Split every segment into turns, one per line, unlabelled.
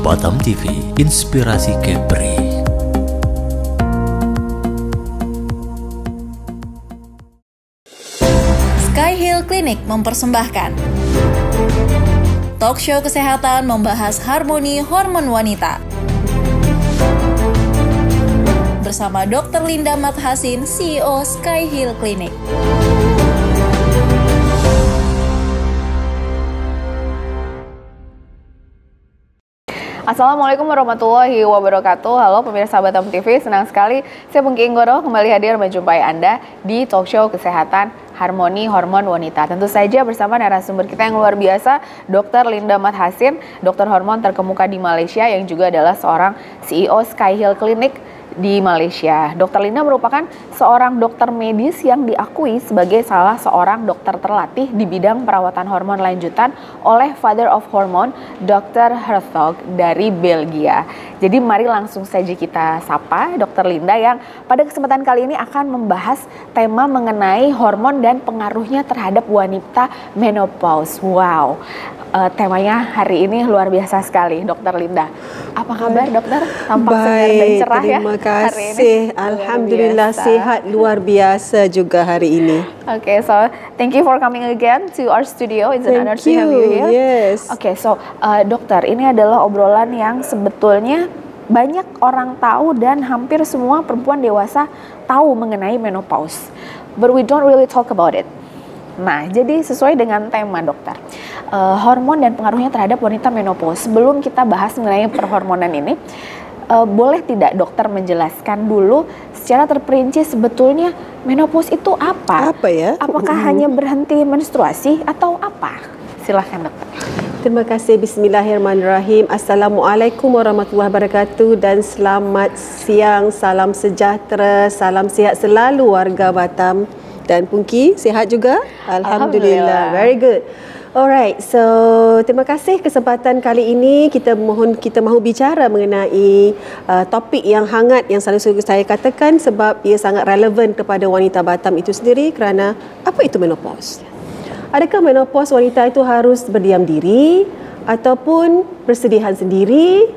Batam TV, inspirasi Kepri.
Sky Hill Clinic mempersembahkan talk show kesehatan membahas harmoni hormon wanita bersama Dr. Linda Mathasin, CEO Sky Hill Clinic.
Assalamualaikum warahmatullahi wabarakatuh. Halo pemirsa Batam TV, senang sekali saya Pungki Inggoro kembali hadir menjumpai Anda di talk show kesehatan Harmoni Hormon Wanita. Tentu saja bersama narasumber kita yang luar biasa, Dr. Linda Mathasin, dokter hormon terkemuka di Malaysia yang juga adalah seorang CEO Sky Hill Clinic di Malaysia. Dr. Linda merupakan seorang dokter medis yang diakui sebagai salah seorang dokter terlatih di bidang perawatan hormon lanjutan oleh Father of Hormone, Dr. Hertog dari Belgia. Jadi mari langsung saja kita sapa Dr. Linda yang pada kesempatan kali ini akan membahas tema mengenai hormon dan pengaruhnya terhadap wanita menopause. Wow. Temanya hari ini luar biasa sekali, Dokter Linda. Apa kabar, dokter? Tampak segar dan cerah ya.
Terima kasih. Alhamdulillah sehat luar biasa juga hari ini.
Okay, so thank you for coming again to our studio. It's an honor to have you here.
Yes.
Okay, so dokter, ini adalah obrolan yang sebetulnya banyak orang tahu dan hampir semua perempuan dewasa tahu mengenai menopause. But we don't really talk about it. Nah, jadi sesuai dengan tema dokter, hormon dan pengaruhnya terhadap wanita menopause. Sebelum kita bahas mengenai perhormonan ini, boleh tidak dokter menjelaskan dulu secara terperinci sebetulnya menopause itu apa?
Apa ya?
Apakah hanya berhenti menstruasi atau apa? Silahkan dokter.
Terima kasih. Bismillahirrahmanirrahim. Assalamualaikum warahmatullahi wabarakatuh dan selamat siang. Salam sejahtera, salam sihat selalu warga Batam. Dan Pungki, sihat juga? Alhamdulillah. Very good. Alright, so terima kasih kesempatan kali ini kita mahu bicara mengenai topik yang hangat yang selalu saya katakan sebab ia sangat relevan kepada wanita Batam itu sendiri kerana apa itu menopause? Adakah menopause wanita itu harus berdiam diri ataupun bersedihan sendiri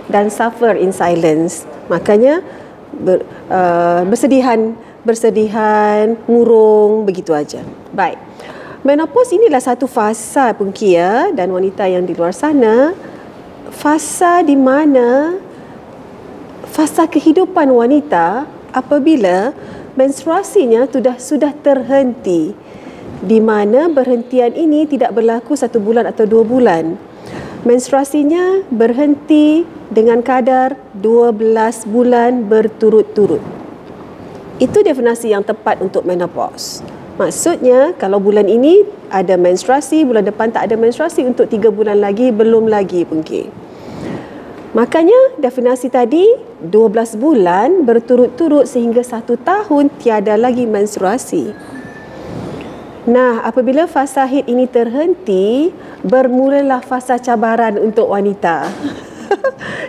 dan suffer in silence? Makanya bersedihan, murung, begitu aja. Baik. Menopause inilah satu fasa Pungki ya, dan wanita yang di luar sana, fasa di mana fasa kehidupan wanita apabila menstruasinya sudah terhenti, di mana berhentian ini tidak berlaku 1 bulan atau 2 bulan. Menstruasinya berhenti dengan kadar 12 bulan berturut-turut. Itu definisi yang tepat untuk menopause. Maksudnya kalau bulan ini ada menstruasi, bulan depan tak ada menstruasi, untuk 3 bulan lagi belum lagi Pungki. Makanya definisi tadi 12 bulan berturut-turut sehingga 1 tahun tiada lagi menstruasi. Nah, apabila fasa haid ini terhenti, bermulalah fasa cabaran untuk wanita.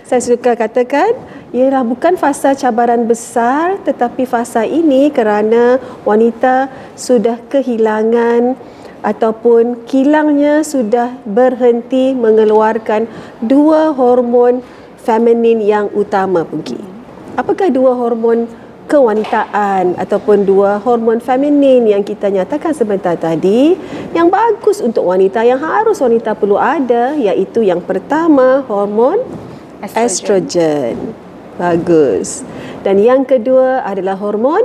Saya suka katakan ialah bukan fasa cabaran besar, tetapi fasa ini kerana wanita sudah kehilangan ataupun kilangnya sudah berhenti mengeluarkan 2 hormon feminin yang utama Pungki. Apakah 2 hormon kewanitaan ataupun 2 hormon feminin yang kita nyatakan sebentar tadi yang bagus untuk wanita, yang harus wanita perlu ada, iaitu yang pertama hormon estrogen. Bagus. Dan yang kedua adalah hormon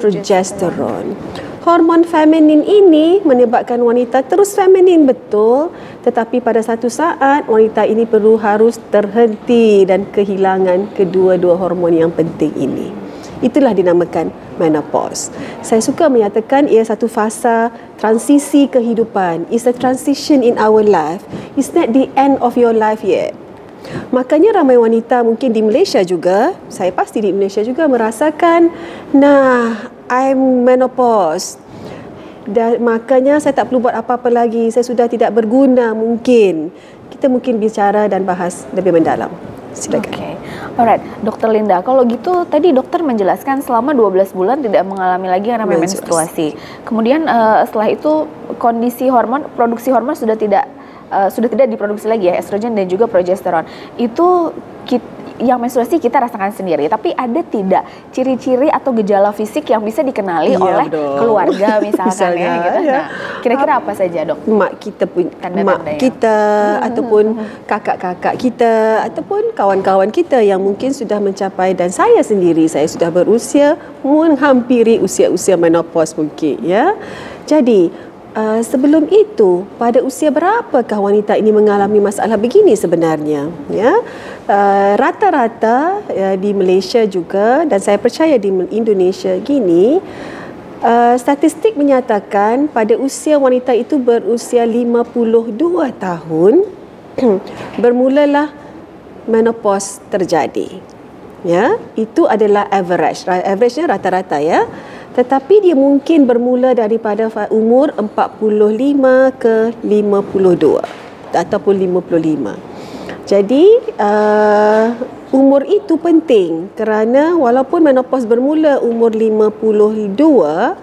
progesteron. Hormon feminin ini menyebabkan wanita terus feminin betul, tetapi pada satu saat wanita ini harus terhenti dan kehilangan kedua-dua hormon yang penting ini. Itulah dinamakan menopause. Saya suka menyatakan ia satu fasa transisi kehidupan. It's a transition in our life. It's not the end of your life yet. Makanya ramai wanita mungkin di Malaysia juga, saya pasti di Malaysia juga merasakan, nah, I'm menopause. Dan makanya saya tak perlu buat apa-apa lagi, saya sudah tidak berguna mungkin. Kita mungkin bicara dan bahas lebih mendalam. Silakan.
Okay. Alright, Dokter Linda, kalau gitu tadi dokter menjelaskan selama 12 bulan tidak mengalami lagi yang namanya menstruasi. Kemudian setelah itu kondisi hormon, produksi hormon sudah tidak sudah tidak diproduksi lagi ya estrogen dan juga progesteron. Itu yang menstruasi kita rasakan sendiri, tapi ada tidak ciri-ciri atau gejala fisik yang bisa dikenali oleh keluarga misalkan ya gitu. Nah, kira-kira apa saja, Dok?
Mak kita ataupun kakak-kakak kita ataupun kawan-kawan kita yang mungkin sudah mencapai, dan saya sendiri saya sudah berusia menghampiri usia-usia menopause mungkin ya. Jadi sebelum itu, pada usia berapakah wanita ini mengalami masalah begini sebenarnya? Ya, rata-rata di Malaysia juga, dan saya percaya di Indonesia gini, statistik menyatakan pada usia wanita itu berusia 52 tahun bermulalah menopause terjadi. Ya, itu adalah average. Average-nya rata-rata ya. Tetapi dia mungkin bermula daripada umur 45 ke 52 ataupun 55. Jadi umur itu penting kerana walaupun menopause bermula umur 52,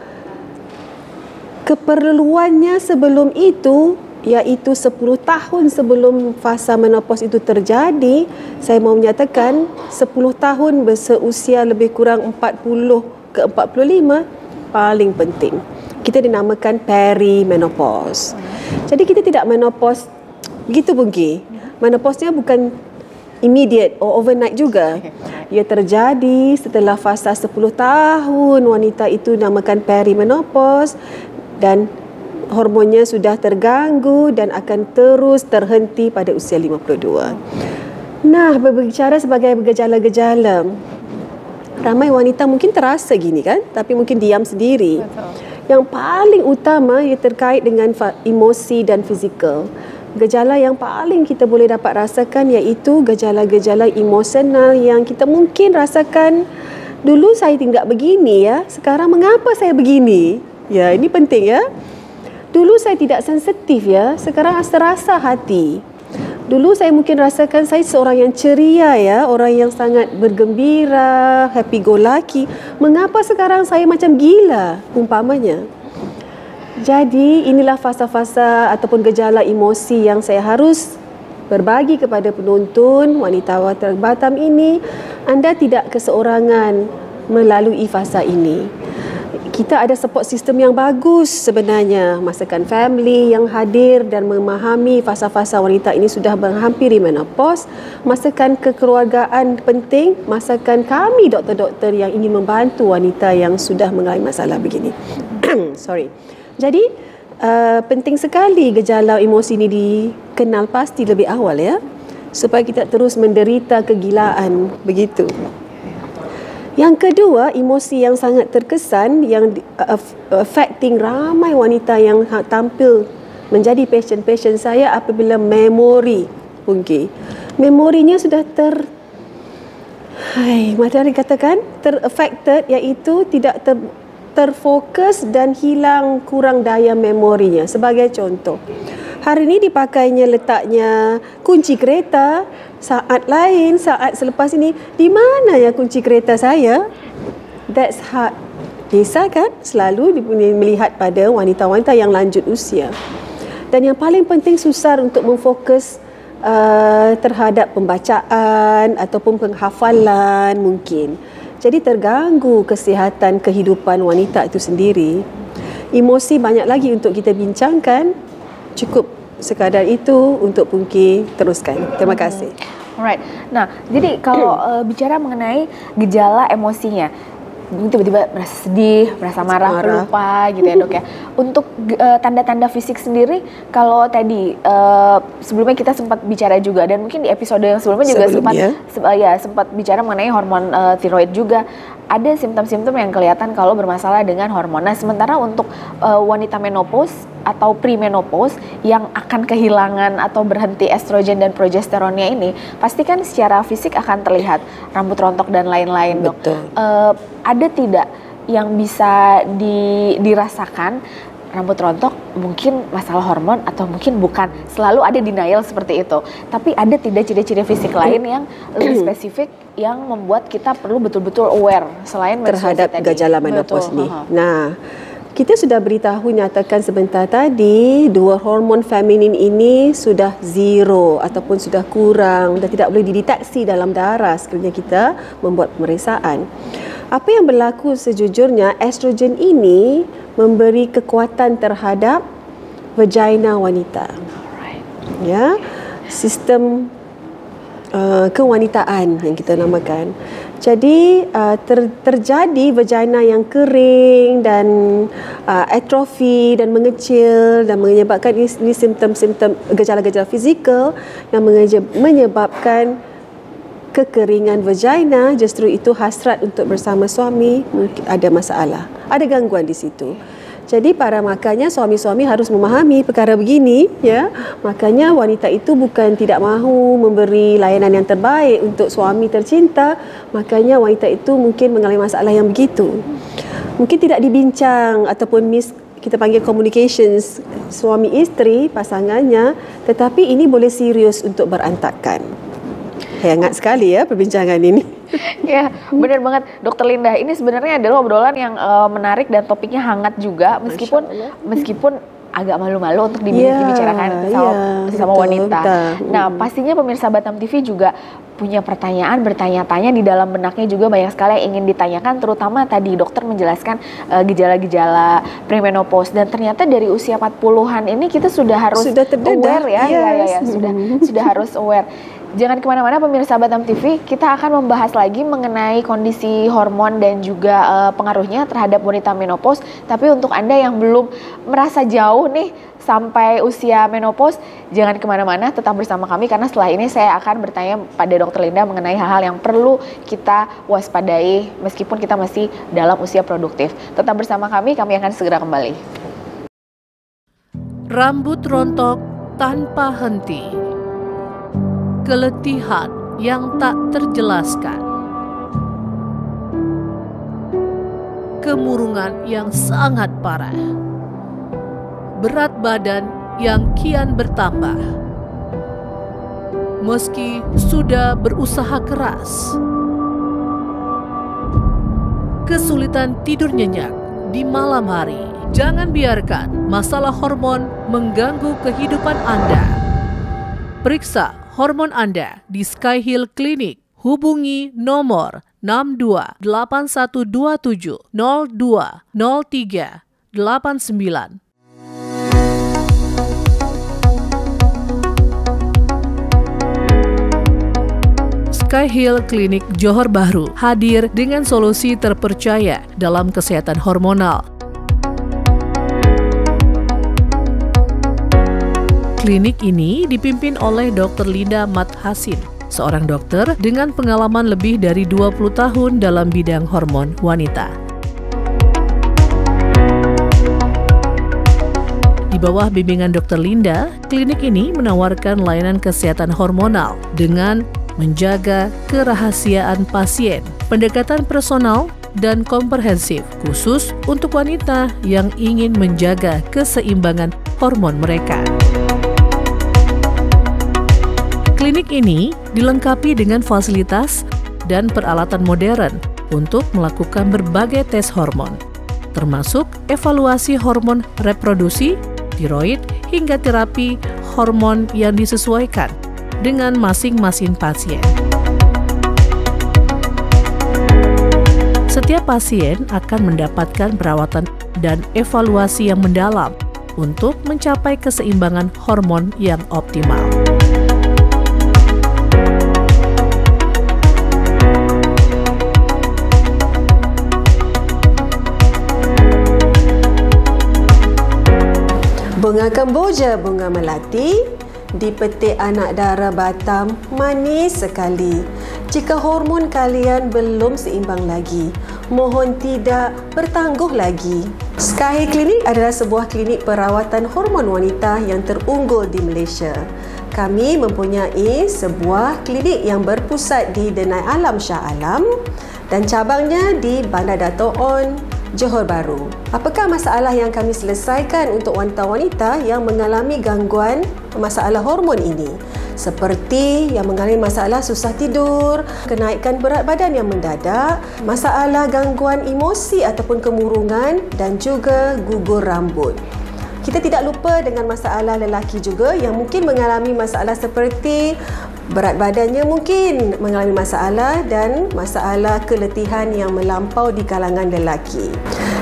keperluannya sebelum itu, iaitu 10 tahun sebelum fasa menopause itu terjadi, saya mau menyatakan 10 tahun seusia lebih kurang 40 ke 45 paling penting. Kita dinamakan perimenopause. Jadi kita tidak menopause begitu Bungki. Menopause-nya bukan immediate or overnight juga. Ia terjadi setelah fasa 10 tahun wanita itu dinamakan perimenopause dan hormonnya sudah terganggu dan akan terus terhenti pada usia 52. Nah, berbicara sebagai gejala-gejala, ramai wanita mungkin terasa gini kan, tapi mungkin diam sendiri. Betul. Yang paling utama ia terkait dengan emosi dan fizikal. Gejala yang paling kita boleh dapat rasakan iaitu gejala-gejala emosional yang kita mungkin rasakan, dulu saya tidak begini ya, sekarang mengapa saya begini? Ya, ini penting ya. Dulu saya tidak sensitif ya, sekarang terasa hati. Dulu saya mungkin rasakan saya seorang yang ceria ya, orang yang sangat bergembira, happy go lucky. Mengapa sekarang saya macam gila umpamanya? Jadi inilah fasa-fasa ataupun gejala emosi yang saya harus berbagi kepada penonton wanita Batam ini. Anda tidak keseorangan melalui fasa ini. Kita ada support system yang bagus sebenarnya. Masakan family yang hadir dan memahami fasa-fasa wanita ini sudah menghampiri menopause. Masakan kekeluargaan penting. Masakan kami doktor-doktor yang ingin membantu wanita yang sudah mengalami masalah begini. Sorry. Jadi penting sekali gejala emosi ini dikenal pasti lebih awal ya, supaya kita terus menderita kegilaan begitu. Yang kedua, emosi yang sangat terkesan yang affecting ramai wanita yang tampil menjadi pasien-pasien saya apabila memori Bungki. Memorinya sudah matahari katakan ter-affected, iaitu tidak terfokus dan hilang, kurang daya memorinya. Sebagai contoh, hari ini dipakainya letaknya kunci kereta, saat lain, saat selepas ini, di mana ya kunci kereta saya? That's hard. Desa kan selalu melihat pada wanita-wanita yang lanjut usia. Dan yang paling penting susah untuk memfokus terhadap pembacaan ataupun penghafalan mungkin. Jadi terganggu kesihatan kehidupan wanita itu sendiri. Emosi banyak lagi untuk kita bincangkan. Cukup sekadar itu untuk Pungki teruskan. Terima kasih.
Alright. Nah, jadi kalau bicara mengenai gejala emosinya, tiba-tiba merasa sedih, merasa marah, lupa gitu ya Dok ya. Untuk tanda-tanda fisik sendiri, kalau tadi sebelumnya kita sempat bicara juga, dan mungkin di episode yang sebelumnya juga sempat bicara mengenai hormon tiroid juga. Ada simptom-simptom yang kelihatan kalau bermasalah dengan hormon. Nah, sementara untuk wanita menopause atau premenopause yang akan kehilangan atau berhenti estrogen dan progesteronnya ini, pasti kan secara fisik akan terlihat rambut rontok dan lain-lain, Dok. Ada tidak yang bisa dirasakan rambut rontok mungkin masalah hormon atau mungkin bukan? Selalu ada denial seperti itu. Tapi ada tidak ciri-ciri fisik lain yang lebih spesifik yang membuat kita perlu betul-betul aware selain
terhadap gejala menopause ini. Nah, kita sudah beritahu nyatakan sebentar tadi, dua hormon feminin ini sudah zero ataupun sudah kurang dan tidak boleh dideteksi dalam darah sekiranya kita membuat pemeriksaan. Apa yang berlaku sejujurnya, estrogen ini memberi kekuatan terhadap vagina wanita. Ya, sistem kewanitaan yang kita namakan. Jadi terjadi vagina yang kering dan atrofi dan mengecil dan menyebabkan ini simptom-simptom gejala-gejala fizikal yang menyebabkan kekeringan vagina. Justru itu hasrat untuk bersama suami mungkin ada masalah, ada gangguan di situ. Jadi makanya suami-suami harus memahami perkara begini, ya. Makanya wanita itu bukan tidak mahu memberi layanan yang terbaik untuk suami tercinta, makanya wanita itu mungkin mengalami masalah yang begitu. Mungkin tidak dibincang ataupun kita panggil communications suami isteri pasangannya, tetapi ini boleh serius untuk berantakan. Hangat sekali ya perbincangan ini.
Ya, benar banget Dokter Linda. Ini sebenarnya adalah obrolan yang menarik dan topiknya hangat juga, meskipun agak malu-malu untuk dibicarakan sama wanita. Betul. Nah, pastinya pemirsa Batam TV juga punya pertanyaan, bertanya-tanya di dalam benaknya juga banyak sekali yang ingin ditanyakan, terutama tadi dokter menjelaskan gejala-gejala premenopause dan ternyata dari usia 40-an ini kita sudah harus aware ya. Yes. Sudah harus aware. Jangan kemana-mana pemirsa Batam TV, kita akan membahas lagi mengenai kondisi hormon dan juga pengaruhnya terhadap wanita menopause. Tapi untuk Anda yang belum merasa jauh nih sampai usia menopause, jangan kemana-mana, tetap bersama kami karena setelah ini saya akan bertanya pada Dokter Linda mengenai hal-hal yang perlu kita waspadai meskipun kita masih dalam usia produktif. Tetap bersama kami akan segera kembali.
Rambut rontok tanpa henti. Keletihan yang tak terjelaskan, kemurungan yang sangat parah, berat badan yang kian bertambah. Meski sudah berusaha keras, kesulitan tidur nyenyak di malam hari. Jangan biarkan masalah hormon mengganggu kehidupan Anda. Periksa hormon Anda di Sky Hill Clinic. Hubungi nomor 628127020389. Sky Hill Clinic Johor Bahru hadir dengan solusi terpercaya dalam kesehatan hormonal. Klinik ini dipimpin oleh Dr. Linda Mathasin, seorang dokter dengan pengalaman lebih dari 20 tahun dalam bidang hormon wanita. Di bawah bimbingan Dr. Linda, klinik ini menawarkan layanan kesehatan hormonal dengan menjaga kerahasiaan pasien, pendekatan personal, dan komprehensif khusus untuk wanita yang ingin menjaga keseimbangan hormon mereka. Klinik ini dilengkapi dengan fasilitas dan peralatan modern untuk melakukan berbagai tes hormon, termasuk evaluasi hormon reproduksi, tiroid, hingga terapi hormon yang disesuaikan dengan masing-masing pasien. Setiap pasien akan mendapatkan perawatan dan evaluasi yang mendalam untuk mencapai keseimbangan hormon yang optimal.
Bunga kemboja, bunga melati, dipetik anak dara Batam, manis sekali. Jika hormon kalian belum seimbang lagi, mohon tidak bertangguh lagi. Sky Clinic adalah sebuah klinik perawatan hormon wanita yang terunggul di Malaysia. Kami mempunyai sebuah klinik yang berpusat di Denai Alam Shah Alam dan cabangnya di Bandar Dato' On, Johor Bahru. Apakah masalah yang kami selesaikan untuk wanita-wanita yang mengalami gangguan masalah hormon ini? seperti yang mengalami masalah susah tidur, kenaikan berat badan yang mendadak, masalah gangguan emosi ataupun kemurungan dan juga gugur rambut. Kita tidak lupa dengan masalah lelaki juga yang mungkin mengalami masalah seperti berat badannya mungkin mengalami masalah dan masalah keletihan yang melampau di kalangan lelaki.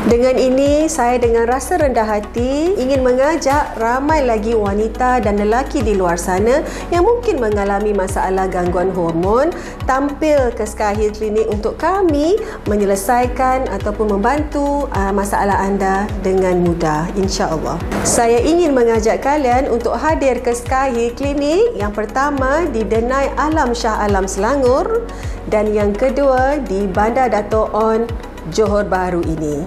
Dengan ini, saya dengan rasa rendah hati ingin mengajak ramai lagi wanita dan lelaki di luar sana yang mungkin mengalami masalah gangguan hormon tampil ke Sky Hill Clinic untuk kami menyelesaikan ataupun membantu masalah anda dengan mudah, insya-Allah. Saya ingin mengajak kalian untuk hadir ke Sky Hill Clinic, yang pertama di Denai Alam Shah Alam Selangor dan yang kedua di Bandar Dato' On Johor Bahru ini.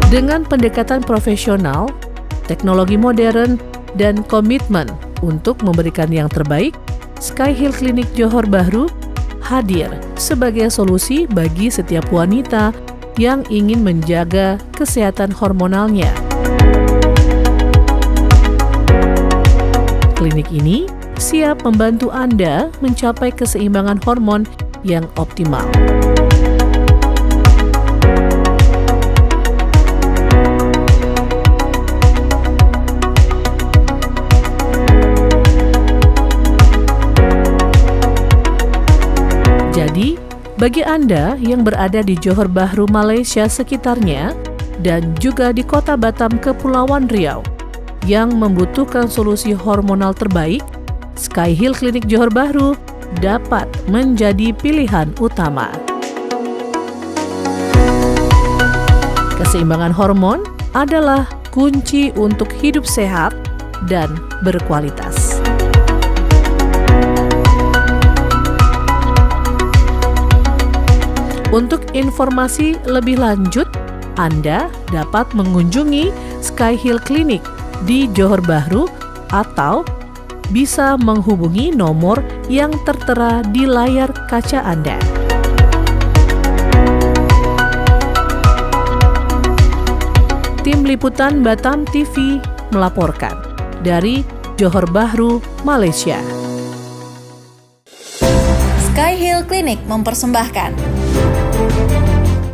Dengan pendekatan profesional, teknologi modern, dan komitmen untuk memberikan yang terbaik, Sky Hill Clinic Johor Bahru hadir sebagai solusi bagi setiap wanita yang ingin menjaga kesehatan hormonalnya. Klinik ini siap membantu Anda mencapai keseimbangan hormon yang optimal. Jadi, bagi Anda yang berada di Johor Bahru, Malaysia sekitarnya, dan juga di Kota Batam, Kepulauan Riau, yang membutuhkan solusi hormonal terbaik, Sky Hill Clinic Johor Bahru dapat menjadi pilihan utama. Keseimbangan hormon adalah kunci untuk hidup sehat dan berkualitas. Untuk informasi lebih lanjut, Anda dapat mengunjungi Sky Hill Clinic di Johor Bahru atau bisa menghubungi nomor yang tertera di layar kaca Anda. Tim Liputan Batam TV melaporkan dari Johor Bahru, Malaysia.
Sky Hill Clinic mempersembahkan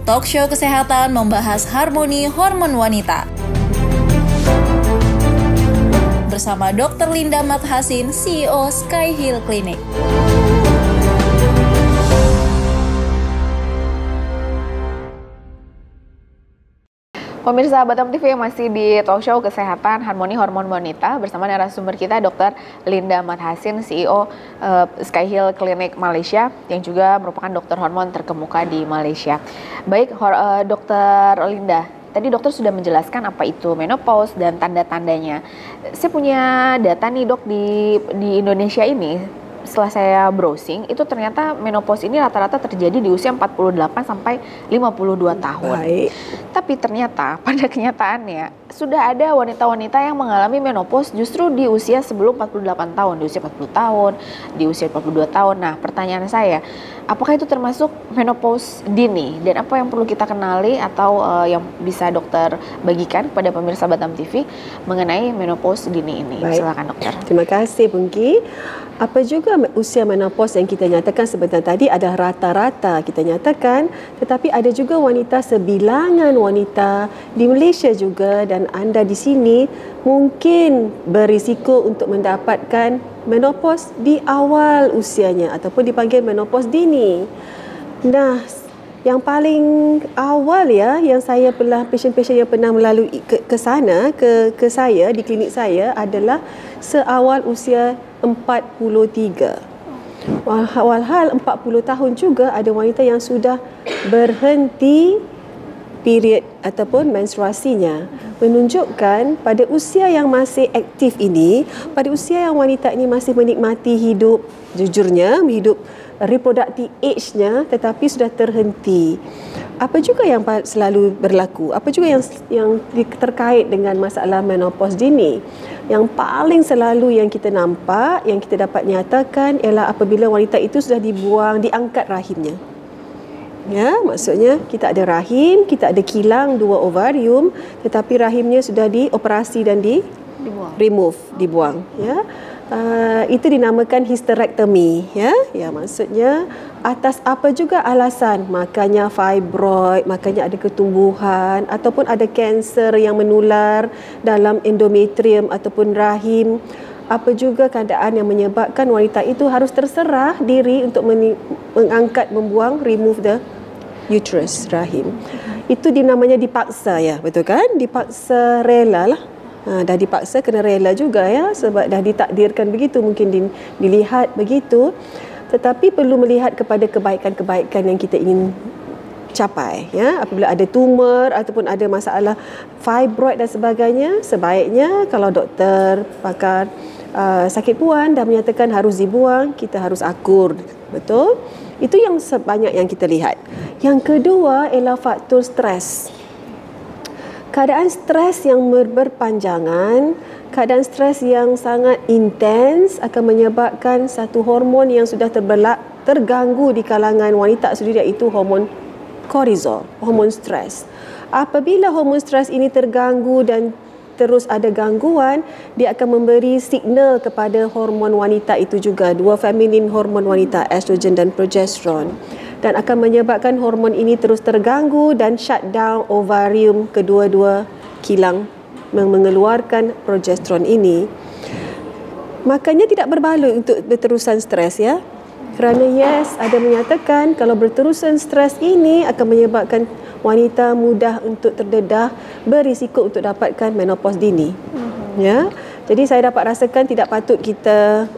talk show kesehatan membahas harmoni hormon wanita. Bersama Dr. Linda Mathasin, CEO Sky Hill Clinic.
Pemirsa Batam TV yang masih di talk show kesehatan harmoni hormon wanita bersama narasumber kita Dr. Linda Mathasin, CEO Sky Hill Clinic Malaysia yang juga merupakan dokter hormon terkemuka di Malaysia. Baik, Dr. Linda, tadi dokter sudah menjelaskan apa itu menopause dan tanda-tandanya. Saya punya data nih dok di Indonesia ini. Setelah saya browsing, itu ternyata menopause ini rata-rata terjadi di usia 48 sampai 52 tahun.
Baik.
Tapi ternyata pada kenyataannya sudah ada wanita-wanita yang mengalami menopause justru di usia sebelum 48 tahun, di usia 40 tahun, di usia 42 tahun. Nah, pertanyaan saya, apakah itu termasuk menopause dini? Dan apa yang perlu kita kenali atau yang bisa dokter bagikan kepada pemirsa Batam TV mengenai menopause dini ini?
Baik.
Silakan dokter.
Terima kasih Pungki. Apa juga usia menopause yang kita nyatakan sebentar tadi adalah rata-rata kita nyatakan, tetapi ada juga wanita, sebilangan wanita di Malaysia juga dan anda di sini mungkin berisiko untuk mendapatkan menopause di awal usianya ataupun dipanggil menopause dini. Nah, yang paling awal yang saya pernah pasien-pasien yang pernah melalui ke sana ke saya di klinik saya adalah seawal usia 43. Walhal 40 tahun juga ada wanita yang sudah berhenti period ataupun menstruasinya, menunjukkan pada usia yang masih aktif ini, pada usia yang wanita ini masih menikmati hidup, jujurnya hidup reproductive age-nya, tetapi sudah terhenti. Apa juga yang selalu berlaku? Apa juga yang terkait dengan masalah menopause dini? Yang paling selalu yang kita nampak, yang kita dapat nyatakan ialah apabila wanita itu sudah diangkat rahimnya. Ya, maksudnya kita ada rahim, kita ada kilang 2 ovarium, tetapi rahimnya sudah dioperasi dan dibuang, ya. Itu dinamakan hysterectomy, ya. Ya, maksudnya atas apa juga alasan, makanya fibroid, makanya ada ketumbuhan ataupun ada kanser yang menular dalam endometrium ataupun rahim, apa juga keadaan yang menyebabkan wanita itu harus terserah diri untuk mengangkat, remove the uterus, rahim. Itu dinamanya dipaksa, ya, betul kan? Dipaksa, rela lah. Dah dipaksa, kena rela juga, ya, sebab dah ditakdirkan begitu, mungkin dilihat begitu. Tetapi perlu melihat kepada kebaikan-kebaikan yang kita ingin capai, ya. Apabila ada tumor ataupun ada masalah fibroid dan sebagainya, sebaiknya kalau doktor pakar sakit puan dah menyatakan harus dibuang, kita harus akur, betul? Itu yang sebanyak yang kita lihat. Yang kedua ialah faktor stres. Keadaan stres yang berpanjangan, keadaan stres yang sangat intens akan menyebabkan satu hormon yang sudah terganggu di kalangan wanita sendiri, iaitu hormon kortisol, hormon stres. Apabila hormon stres ini terganggu dan terus ada gangguan, dia akan memberi signal kepada hormon wanita itu juga, dua feminin hormon wanita, estrogen dan progesterone, dan akan menyebabkan hormon ini terus terganggu dan shutdown ovarium kedua-dua kilang mengeluarkan progesteron ini. Makanya tidak berbaloi untuk berterusan stres, ya. Kerana ada menyatakan kalau berterusan stres ini akan menyebabkan wanita mudah untuk terdedah, berisiko untuk dapatkan menopause dini. Ya. Jadi saya dapat rasakan tidak patut kita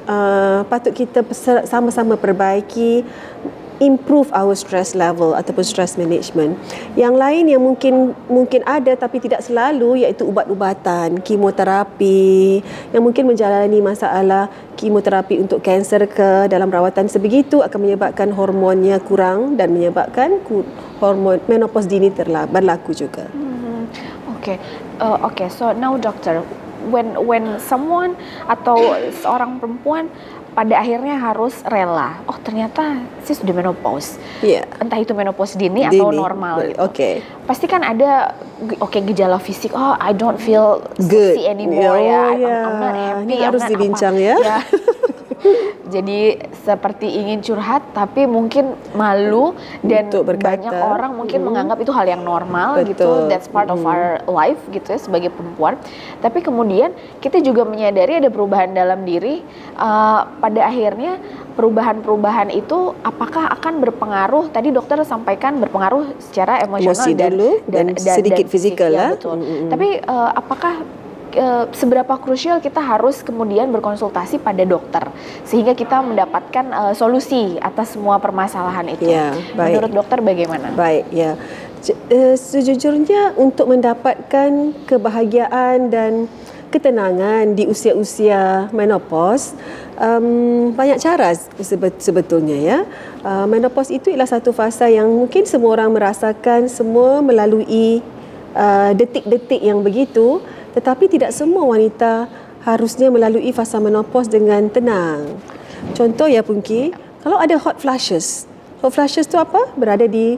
sama-sama perbaiki, improve our stress level ataupun stress management. Yang lain yang mungkin ada tapi tidak selalu, iaitu ubat-ubatan, kemoterapi yang mungkin menjalani masalah kemoterapi untuk kanser ke dalam rawatan sebegitu akan menyebabkan hormonnya kurang dan menyebabkan hormon menopause dini berlaku juga.
Okay. So now doctor, when someone atau seorang perempuan pada akhirnya harus rela, oh ternyata saya sudah menopause, entah itu menopause dini atau normal gitu. Pasti kan ada gejala fisik, oh I don't feel sexy anymore, I'm not happy,
ini harus dibincang, ya.
Jadi seperti ingin curhat tapi mungkin malu dan banyak orang mungkin menganggap itu hal yang normal. Betul. Gitu, that's part of our life gitu ya sebagai perempuan. Tapi kemudian kita juga menyadari ada perubahan dalam diri, pada akhirnya perubahan-perubahan itu apakah akan berpengaruh, tadi dokter sampaikan berpengaruh secara emosional dan sedikit fisikal, ya, betul. Tapi apakah seberapa krusial kita harus kemudian berkonsultasi pada dokter sehingga kita mendapatkan solusi atas semua permasalahan itu? Menurut dokter bagaimana?
Baik, ya. Sejujurnya untuk mendapatkan kebahagiaan dan ketenangan di usia-usia menopause, banyak cara sebetulnya, ya. Menopause itu ialah satu fasa yang mungkin semua orang merasakan, semua melalui detik-detik yang begitu. Tetapi tidak semua wanita harusnya melalui fasa menopause dengan tenang. Contoh, ya Punki, kalau ada hot flashes. Hot flashes tu apa? Berada di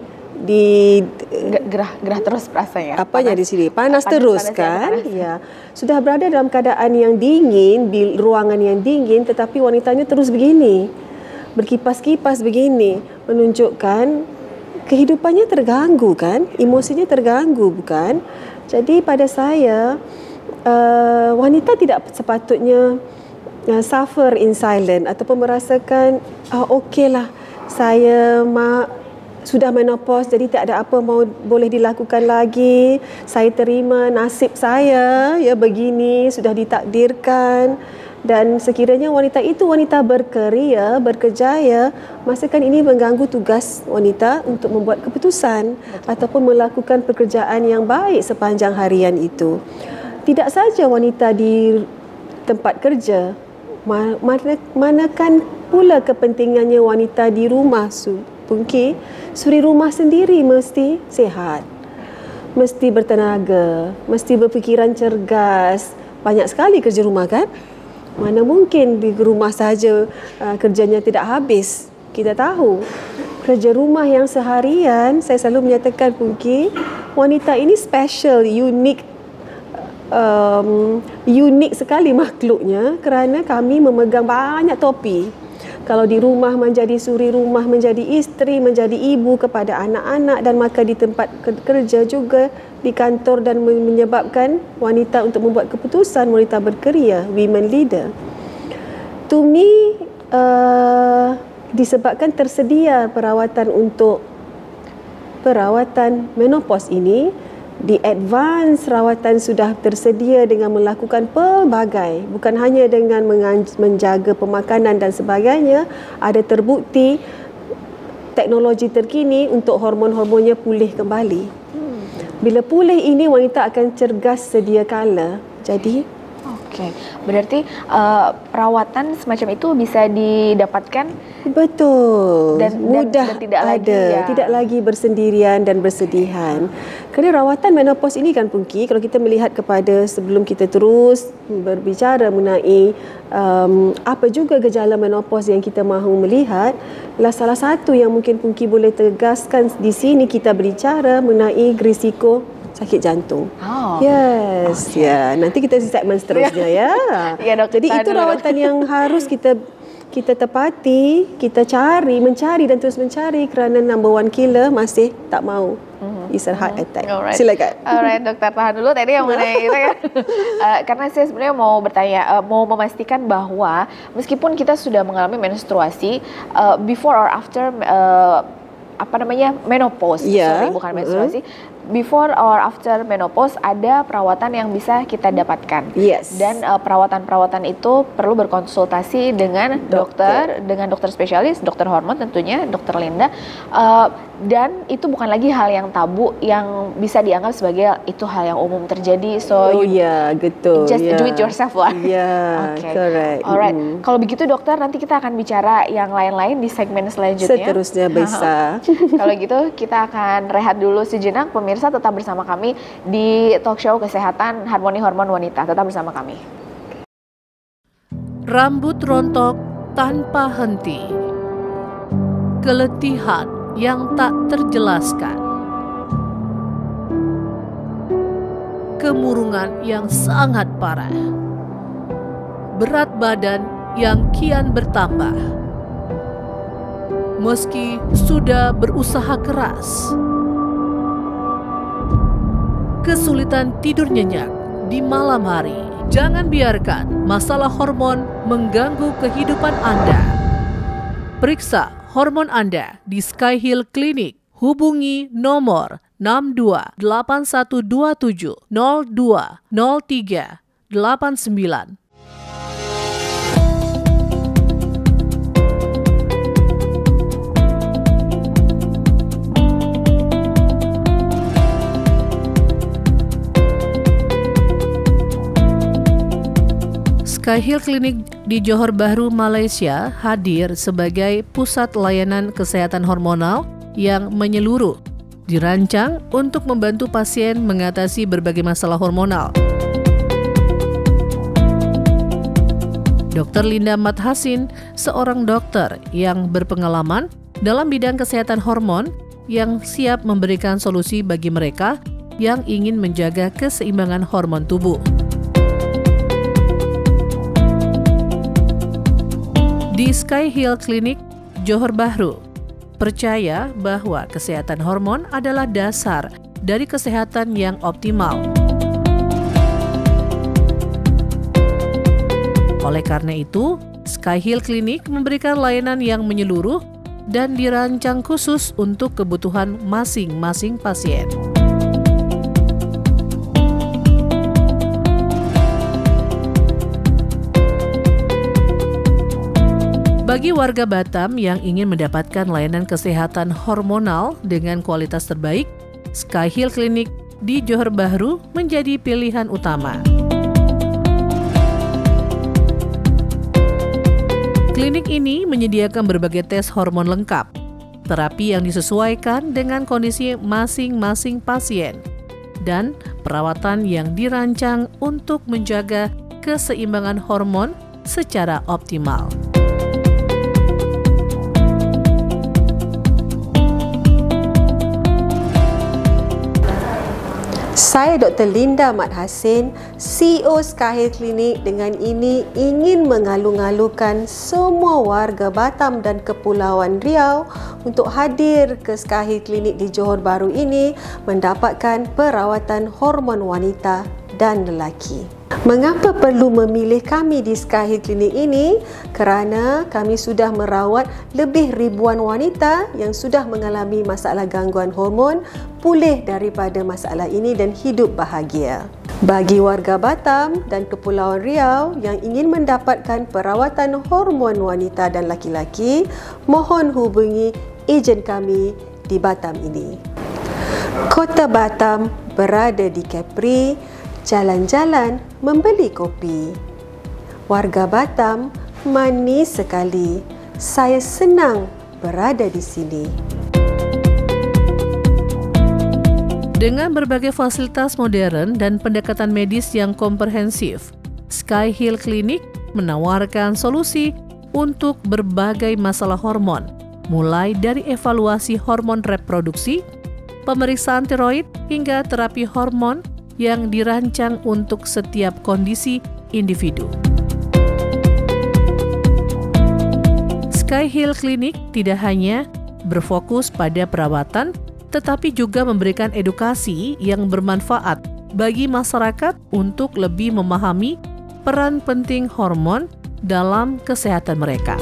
gerah terus rasanya.
Apanya di sini? Panas terus kan? Ya. Sudah berada dalam keadaan yang dingin, di ruangan yang dingin, tetapi wanitanya terus begini. Berkipas-kipas begini, menunjukkan kehidupannya terganggu kan? Emosinya terganggu, bukan? Jadi pada saya, wanita tidak sepatutnya suffer in silence ataupun merasakan okeylah, saya sudah menopause, jadi tak ada apa boleh dilakukan lagi, saya terima nasib saya, ya begini, sudah ditakdirkan. Dan sekiranya wanita itu wanita berkerja, masakan ini mengganggu tugas wanita untuk membuat keputusan ataupun melakukan pekerjaan yang baik sepanjang harian itu. Tidak saja wanita di tempat kerja, manakan pula kepentingannya wanita di rumah, Punki. Suri rumah sendiri mesti sihat, mesti bertenaga, mesti berfikiran cergas. Banyak sekali kerja rumah kan? Mana mungkin di rumah saja kerjanya tidak habis. Kita tahu kerja rumah yang seharian, saya selalu menyatakan Punki, wanita ini special, unik unik sekali makhluknya kerana kami memegang banyak topi. Kalau di rumah menjadi suri rumah, menjadi isteri, menjadi ibu kepada anak-anak, dan maka di tempat kerja juga, di kantor, dan menyebabkan wanita untuk membuat keputusan, wanita berkeria, women leader. To me, disebabkan tersedia perawatan untuk perawatan menopause ini, di advance rawatan sudah tersedia dengan melakukan pelbagai, bukan hanya dengan menjaga pemakanan dan sebagainya. Ada terbukti teknologi terkini untuk hormon-hormonnya pulih kembali. Bila pulih ini, wanita akan cergas sedia kala. Jadi
Oke, berarti perawatan semacam itu bisa didapatkan
betul,
dan
mudah
tidak
ada,
lagi
tidak lagi bersendirian dan bersedihan. Kerana rawatan menopause ini kan Pungki, kalau kita melihat kepada sebelum kita terus berbicara mengenai apa juga gejala menopause yang kita mahu melihat, salah satu yang mungkin Pungki boleh tegaskan di sini, kita berbicara mengenai risiko sakit jantung.
Oh.
Yes,
okay.
Ya. Nanti kita di segmen seterusnya ya.
Ya, dokter.
Jadi itu rawatan yang harus kita tepati, kita mencari dan terus mencari kerana number one killer masih tak mau. Is a heart attack.
Alright.
Silakan.
Alright, dokter, tahan dulu tadi yang mengenai itu ya. Karena saya sebenarnya mau bertanya, mau memastikan bahwa meskipun kita sudah mengalami menstruasi, before or after menopause, sorry, bukan menstruasi, before or after menopause ada perawatan yang bisa kita dapatkan.
Yes.
Dan perawatan-perawatan itu perlu berkonsultasi dengan dokter, dengan dokter spesialis, dokter hormon tentunya, dokter Linda. Dan itu bukan lagi hal yang tabu yang bisa dianggap sebagai itu hal yang umum terjadi. So
gitu.
Just do it yourself lah.
Okay. Correct.
Alright. Kalau begitu dokter, nanti kita akan bicara yang lain-lain di segmen selanjutnya.
Seterusnya bisa.
Kalau gitu kita akan rehat dulu sejenak. Pemirsa tetap bersama kami di talk show kesehatan Harmoni Hormon Wanita. Tetap bersama kami.
Rambut rontok tanpa henti, keletihan yang tak terjelaskan, kemurungan yang sangat parah, berat badan yang kian bertambah. Meski sudah berusaha keras, kesulitan tidur nyenyak di malam hari. Jangan biarkan masalah hormon mengganggu kehidupan Anda. Periksa hormon Anda di Sky Hill Clinic. Hubungi nomor 628127020389. Sky Hill Clinic di Johor Bahru, Malaysia hadir sebagai pusat layanan kesehatan hormonal yang menyeluruh, dirancang untuk membantu pasien mengatasi berbagai masalah hormonal. Dr. Linda Mathasin, seorang dokter yang berpengalaman dalam bidang kesehatan hormon yang siap memberikan solusi bagi mereka yang ingin menjaga keseimbangan hormon tubuh. Di Sky Hill Clinic, Johor Bahru, percaya bahwa kesehatan hormon adalah dasar dari kesehatan yang optimal. Oleh karena itu, Sky Hill Clinic memberikan layanan yang menyeluruh dan dirancang khusus untuk kebutuhan masing-masing pasien. Bagi warga Batam yang ingin mendapatkan layanan kesehatan hormonal dengan kualitas terbaik, Sky Hill Clinic di Johor Bahru menjadi pilihan utama. Klinik ini menyediakan berbagai tes hormon lengkap, terapi yang disesuaikan dengan kondisi masing-masing pasien, dan perawatan yang dirancang untuk menjaga keseimbangan hormon secara optimal.
Saya Dr. Linda Mat Hassin, CEO Sky Hill Clinic, dengan ini ingin mengalu-ngalukan semua warga Batam dan Kepulauan Riau untuk hadir ke Sky Hill Clinic di Johor Bahru ini mendapatkan perawatan hormon wanita dan lelaki. Mengapa perlu memilih kami di Sky Hill Clinic ini? Kerana kami sudah merawat lebih ribuan wanita yang sudah mengalami masalah gangguan hormon, pulih daripada masalah ini dan hidup bahagia. Bagi warga Batam dan Kepulauan Riau yang ingin mendapatkan perawatan hormon wanita dan laki-laki, mohon hubungi ejen kami di Batam ini. Kota Batam berada di Kepri, jalan-jalan membeli kopi. Warga Batam manis sekali. Saya senang berada di sini.
Dengan berbagai fasilitas modern dan pendekatan medis yang komprehensif, Sky Hill Clinic menawarkan solusi untuk berbagai masalah hormon, mulai dari evaluasi hormon reproduksi, pemeriksaan tiroid, hingga terapi hormon yang dirancang untuk setiap kondisi individu. Sky Hill Clinic tidak hanya berfokus pada perawatan, tetapi juga memberikan edukasi yang bermanfaat bagi masyarakat untuk lebih memahami peran penting hormon dalam kesehatan mereka.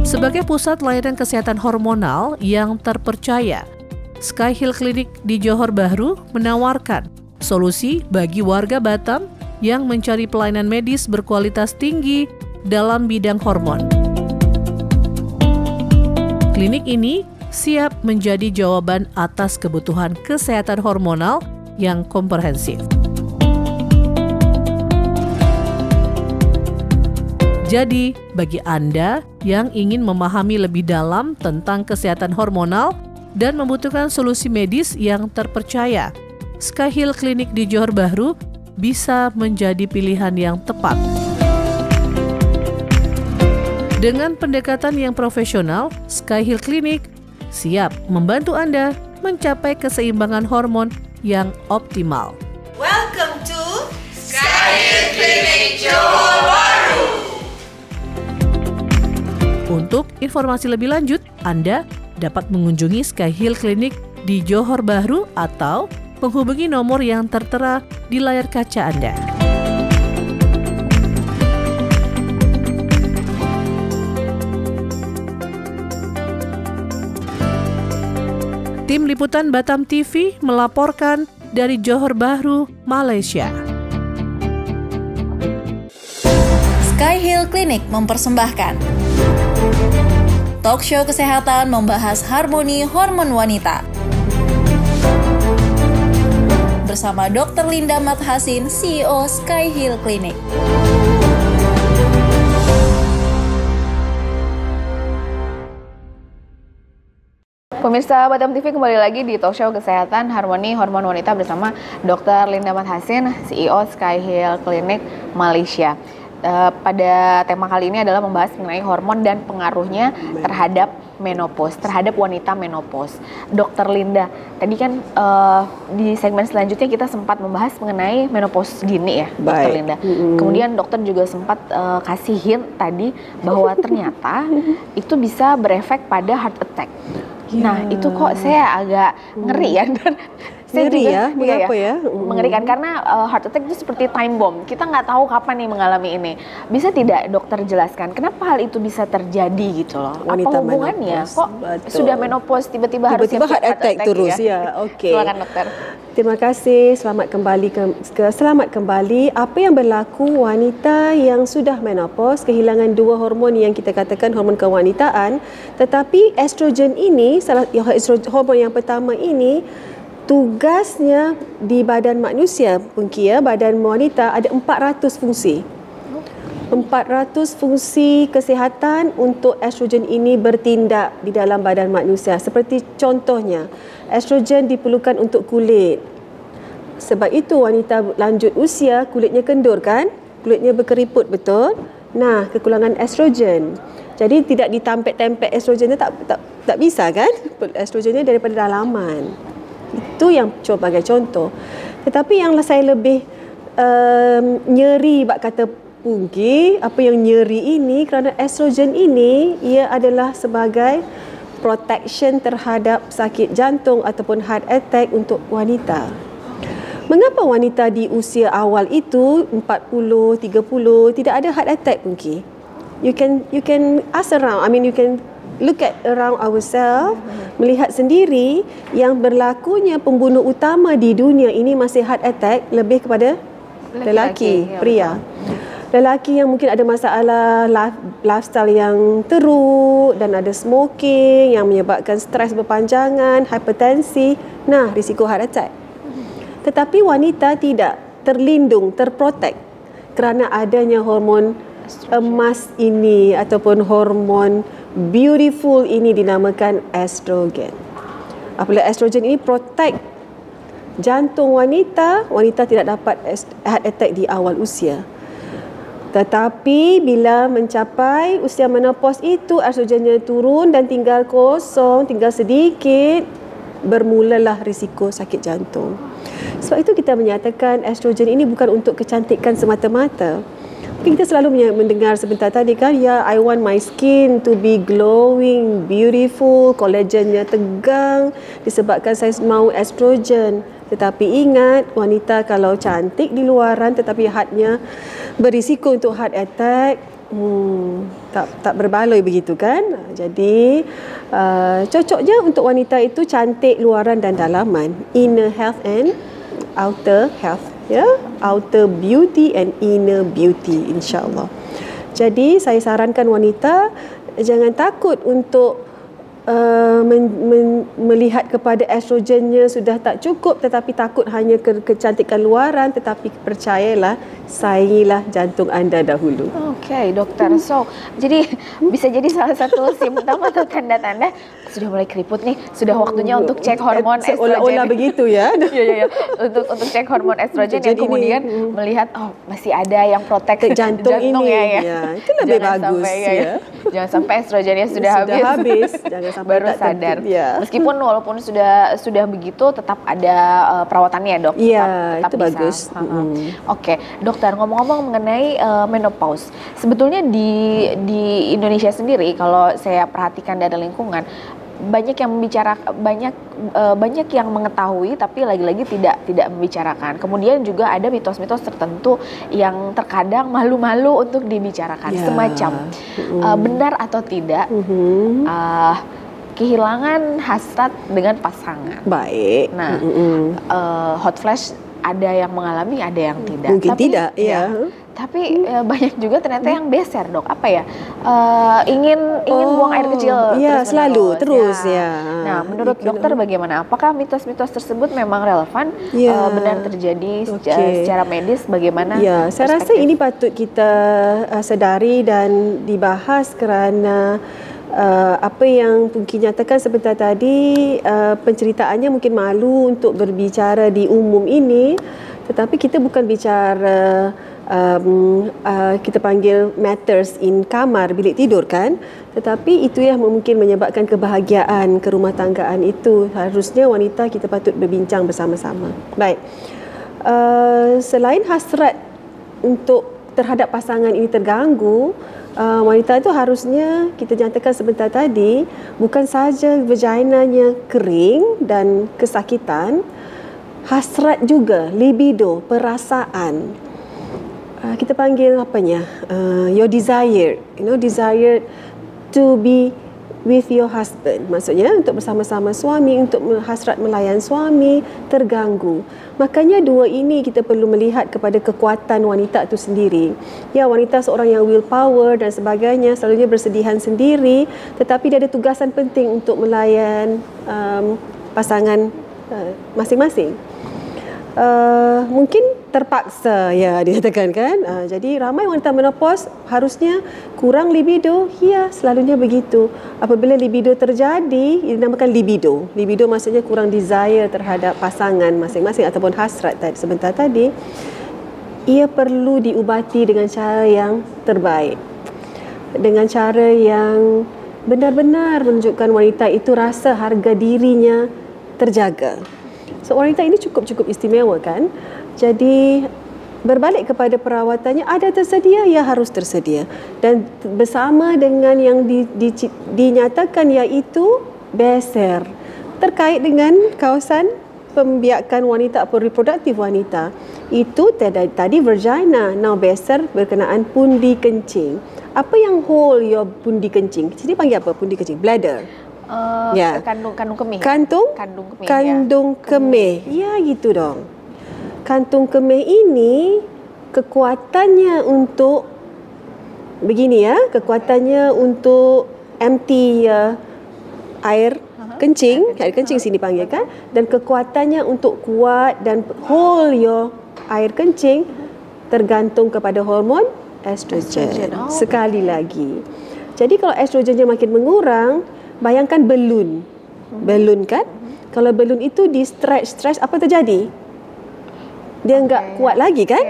Sebagai pusat layanan kesehatan hormonal yang terpercaya, Sky Hill Clinic di Johor Bahru menawarkan solusi bagi warga Batam yang mencari pelayanan medis berkualitas tinggi dalam bidang hormon. Klinik ini siap menjadi jawaban atas kebutuhan kesehatan hormonal yang komprehensif. Jadi, bagi Anda yang ingin memahami lebih dalam tentang kesehatan hormonal dan membutuhkan solusi medis yang terpercaya, Sky Hill Clinic di Johor Bahru bisa menjadi pilihan yang tepat. Dengan pendekatan yang profesional, Sky Hill Clinic siap membantu Anda mencapai keseimbangan hormon yang optimal.
Welcome to Sky Hill Clinic Johor Bahru.
Untuk informasi lebih lanjut, Anda dapat mengunjungi Sky Hill Clinic di Johor Bahru atau menghubungi nomor yang tertera di layar kaca Anda. Tim Liputan Batam TV melaporkan dari Johor Bahru, Malaysia.
Sky Hill Clinic mempersembahkan talk show kesehatan membahas harmoni hormon wanita. Bersama Dr. Linda Mat Hassin, CEO Sky Hill Clinic.
Pemirsa Batam TV, kembali lagi di talk show kesehatan harmoni hormon wanita bersama Dr. Linda Mat Hassin, CEO Sky Hill Clinic Malaysia. Pada tema kali ini adalah membahas mengenai hormon dan pengaruhnya terhadap menopause, terhadap wanita menopause. Dr. Linda, tadi kan di segmen selanjutnya kita sempat membahas mengenai menopause dini ya, Dr. Linda. Kemudian dokter juga sempat kasih hint tadi bahwa ternyata itu bisa berefek pada heart attack. Nah, itu kok saya agak ngeri ya. Saya
ngeri
juga,
ya? Mengapa ya?
Mengerikan karena heart attack itu seperti time bomb. Kita nggak tahu kapan nih mengalami ini. Bisa tidak dokter jelaskan kenapa hal itu bisa terjadi gitu loh?
Wanita
apa hubungannya?
menopause.
Kok
Betul.
sudah menopause tiba-tiba harus
heart attack terus ya? Okey.
Silakan dokter.
Terima kasih. Selamat kembali. Apa yang berlaku wanita yang sudah menopause, kehilangan dua hormon yang kita katakan hormon kewanitaan, tetapi estrogen ini, hormon yang pertama ini, tugasnya di badan manusia, badan wanita ada 400 fungsi. 400 fungsi kesihatan untuk estrogen ini bertindak di dalam badan manusia. Seperti contohnya, estrogen diperlukan untuk kulit. Sebab itu wanita lanjut usia kulitnya kendur kan? Kulitnya berkeriput, betul? Nah, kekurangan estrogen. Jadi tidak ditempek-tempek estrogennya tak bisa kan? Estrogennya daripada dalaman. Itu yang sebagai contoh. Tetapi yang saya lebih nyeri bak kata Pungki, apa yang nyeri ini kerana estrogen ini ia adalah sebagai protection terhadap sakit jantung ataupun heart attack untuk wanita. Mengapa wanita di usia awal itu 40, 30 tidak ada heart attack Pungki? You can ask around. I mean you can look at around ourselves, melihat sendiri yang berlakunya pembunuh utama di dunia ini masih heart attack lebih kepada lelaki, pria. Lelaki yang mungkin ada masalah lifestyle yang teruk dan ada smoking yang menyebabkan stres berpanjangan, hipertensi, risiko heart attack. Tetapi wanita tidak terlindung, terprotek kerana adanya hormon emas ini ataupun hormon beautiful ini dinamakan estrogen. Apabila estrogen ini protect jantung wanita, wanita tidak dapat heart attack di awal usia. Tetapi bila mencapai usia menopause itu, estrogennya turun dan tinggal kosong, tinggal sedikit, bermulalah risiko sakit jantung. Sebab itu kita menyatakan estrogen ini bukan untuk kecantikan semata-mata. Kita selalu mendengar sebentar tadi kan, I want my skin to be glowing, beautiful, kolagennya tegang disebabkan saya mau estrogen. Tetapi ingat, wanita kalau cantik di luaran tetapi heartnya berisiko untuk heart attack, tak berbaloi begitu kan. Jadi cocoknya untuk wanita itu cantik luaran dan dalaman, inner health and outer health, outer beauty and inner beauty, insyaAllah. Jadi saya sarankan wanita jangan takut untuk melihat kepada estrogennya sudah tak cukup, tetapi takut hanya kecantikan luaran, tetapi percayalah, sayangilah jantung anda dahulu.
Okey, doktor. So, jadi bisa jadi salah satu simptom atau tanda-tanda sudah mulai keriput nih, sudah waktunya untuk cek hormon estrogen.
Seolah-olah begitu ya.
Ya. Untuk cek hormon estrogen yang kemudian melihat masih ada yang protek
jantung ini. Ya. Itu lebih bagus ya.
Jangan sampai estrogennya sudah habis. Jangan sampai baru sadar. Ya. Meskipun walaupun sudah begitu tetap ada perawatannya ya, Dok.
Iya,
tetap
itu
bisa.
bagus.
Oke, dokter, ngomong-ngomong mengenai menopause. Sebetulnya di Indonesia sendiri kalau saya perhatikan dari lingkungan banyak yang banyak yang mengetahui tapi lagi-lagi tidak membicarakan. Kemudian juga ada mitos-mitos tertentu yang terkadang malu-malu untuk dibicarakan, semacam benar atau tidak kehilangan hasrat dengan pasangan.
Baik.
Nah, hot flash ada yang mengalami, ada yang tidak.
Mungkin tapi, tidak, ya.
Tapi banyak juga ternyata yang beser, Dok. Apa ya? Ingin buang air kecil.
Iya, selalu terus ya.
Nah, menurut dokter bagaimana? Apakah mitos-mitos tersebut memang relevan? Benar terjadi secara medis? Bagaimana?
Ya, saya rasa ini patut kita sedari dan dibahas kerana apa yang Pungki nyatakan sebentar tadi, penceritaannya mungkin malu untuk berbicara di umum ini, tetapi kita bukan bicara kita panggil matters in kamar, bilik tidur kan, tetapi itu yang mungkin menyebabkan kebahagiaan kerumah tanggaan itu. Harusnya wanita kita patut berbincang bersama-sama. Baik, selain hasrat untuk terhadap pasangan ini terganggu, wanita itu harusnya kita nyatakan sebentar tadi bukan sahaja vaginanya kering dan kesakitan, hasrat juga, libido, perasaan. Kita panggil apanya? Your desire, desire to be with your husband. Maksudnya untuk bersama-sama suami, untuk hasrat melayan suami terganggu. Makanya dua ini kita perlu melihat kepada kekuatan wanita itu sendiri. Ya, wanita seorang yang willpower dan sebagainya, selalunya bersedihan sendiri, tetapi dia ada tugasan penting untuk melayan pasangan masing-masing. Mungkin terpaksa ya dikatakan kan. Jadi ramai wanita menopause harusnya kurang libido. Ya, selalunya begitu. Apabila libido terjadi, dinamakan libido. Libido maksudnya kurang desire terhadap pasangan masing-masing ataupun hasrat sebentar tadi. Ia perlu diubati dengan cara yang terbaik. Dengan cara yang benar-benar menunjukkan wanita itu rasa harga dirinya terjaga. So wanita ini cukup istimewa kan. Jadi berbalik kepada perawatannya, ada tersedia, ya harus tersedia. Dan bersama dengan yang dinyatakan iaitu BSR terkait dengan kawasan pembiakan wanita atau reproduktif wanita. Itu tadi vagina, now BSR berkenaan pundi kencing. Apa yang hold your pundi kencing? Sini panggil apa pundi kencing? Bladder.
Kandung kemih.
Kandung kemih. Ya gitu dong. Kantung kemih ini kekuatannya untuk begini ya, kekuatannya untuk empty air kencing, air kencing sini panggil kan, dan kekuatannya untuk kuat dan hold your air kencing tergantung kepada hormon estrogen. Sekali lagi. Jadi kalau estrogennya makin mengurang, bayangkan belun. Belun kan? Kalau belun itu di stretch apa terjadi? Dia enggak kuat lagi kan?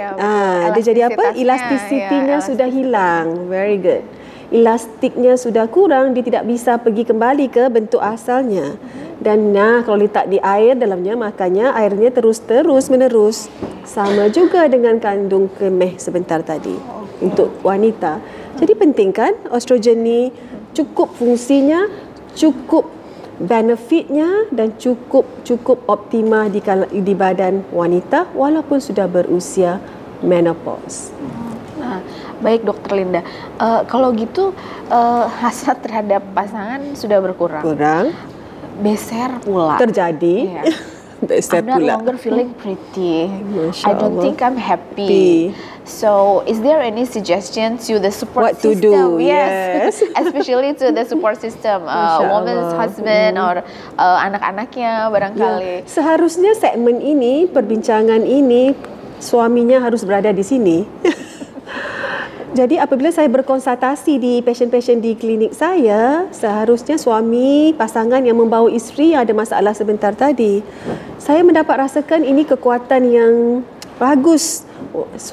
Dia jadi apa? Elasticity-nya sudah hilang. Very good. Elastiknya sudah kurang, dia tidak bisa pergi kembali ke bentuk asalnya. Dan kalau letak di air dalamnya, makanya airnya terus menerus. Sama juga dengan kandung kemih sebentar tadi untuk wanita. Jadi penting kan estrogen ni cukup fungsinya, cukup benefitnya dan cukup optimal di badan wanita walaupun sudah berusia menopause.
Baik Dokter Linda, kalau gitu hasrat terhadap pasangan sudah berkurang. Beser pula
terjadi. Beser
I'm no
pula.
longer feeling pretty.
Masya
I don't
Allah.
think I'm happy. So, is there any suggestion to the support
What to
system?
do? Yes.
Especially to the support system,
Masya
woman's
Allah.
husband or anak-anaknya barangkali.
Seharusnya segmen ini, perbincangan ini, suaminya harus berada di sini. Jadi apabila saya berkonsultasi di pasien-pasien di klinik saya, seharusnya suami, pasangan yang membawa isteri yang ada masalah sebentar tadi, saya mendapat rasakan ini kekuatan yang bagus.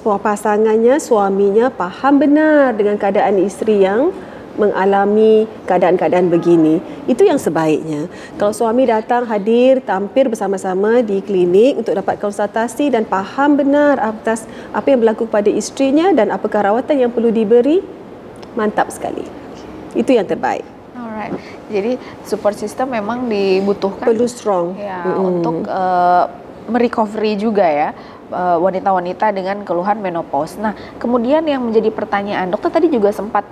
Pasangannya, suaminya faham benar dengan keadaan isteri yang mengalami keadaan-keadaan begini. Itu yang sebaiknya. Kalau suami datang hadir, tampil bersama-sama di klinik untuk dapat konsultasi dan faham benar atas apa yang berlaku pada isterinya dan apakah rawatan yang perlu diberi, mantap sekali. Itu yang terbaik.
Alright. Jadi support system memang dibutuhkan.
Perlu strong.
Ya, untuk merecovery juga ya. Wanita-wanita dengan keluhan menopause. Nah, kemudian yang menjadi pertanyaan, dokter tadi juga sempat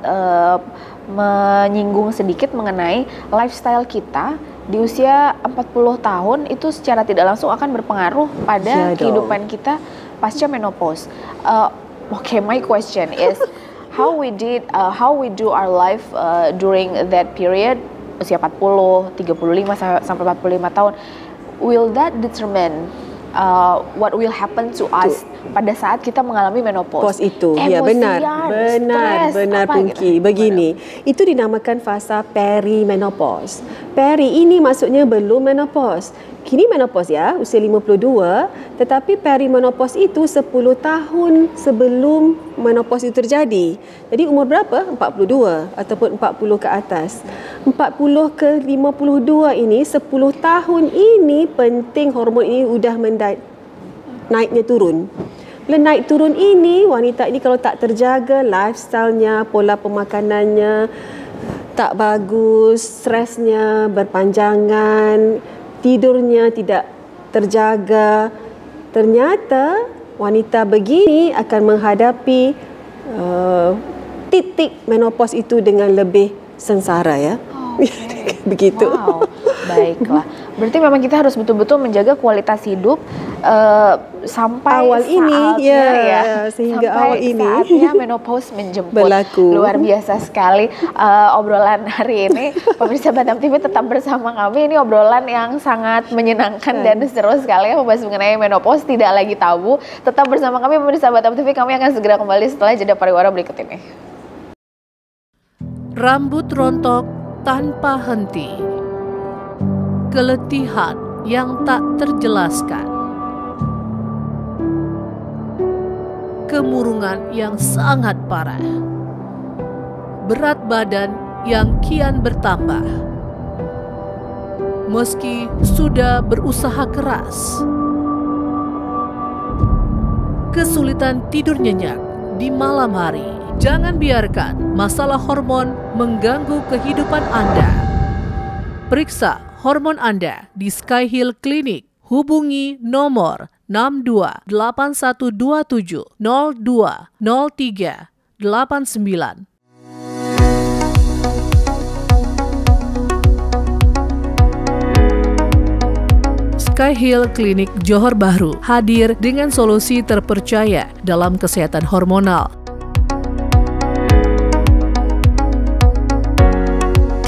menyinggung sedikit mengenai lifestyle kita di usia 40 tahun itu secara tidak langsung akan berpengaruh pada kehidupan kita pasca menopause. Okay, my question is how we do our life during that period usia 40, 35 sampai 45 tahun. Will that determine what will happen to us pada saat kita mengalami menopause?
Itu,
emosian,
ya benar Pungki.
Gitu?
Begini, itu dinamakan fasa perimenopause. Peri ini maksudnya belum menopause. Kini menopause ya, usia 52, tetapi perimenopause itu 10 tahun sebelum menopause itu terjadi. Jadi umur berapa? 42 ataupun 40 ke atas. 40 ke 52 ini, 10 tahun ini penting hormon ini sudah naiknya turun. Bila naik turun ini, wanita ini kalau tak terjaga lifestyle-nya, pola pemakanannya tak bagus, stresnya berpanjangan, tidurnya tidak terjaga, ternyata wanita begini akan menghadapi titik menopause itu dengan lebih sengsara ya. Begitu.
Wow, baiklah. Berarti memang kita harus betul-betul menjaga kualitas hidup sampai
awal ini sehingga
sampai
awal ini
saatnya menopause menjemput.
Berlaku.
Luar biasa sekali obrolan hari ini. Pemirsa Batam TV tetap bersama kami. Ini obrolan yang sangat menyenangkan dan seru sekali membahas mengenai menopause, tidak lagi tabu. Tetap bersama kami pemirsa Batam TV. Kami akan segera kembali setelah jeda pariwara berikut ini.
Rambut rontok tanpa henti, keletihan yang tak terjelaskan, kemurungan yang sangat parah, berat badan yang kian bertambah, meski sudah berusaha keras. Kesulitan tidur nyenyak di malam hari. Jangan biarkan masalah hormon mengganggu kehidupan Anda. Periksa hormon Anda di Sky Hill Clinic. Hubungi nomor 628127020389. Sky Hill Clinic Johor Bahru hadir dengan solusi terpercaya dalam kesehatan hormonal.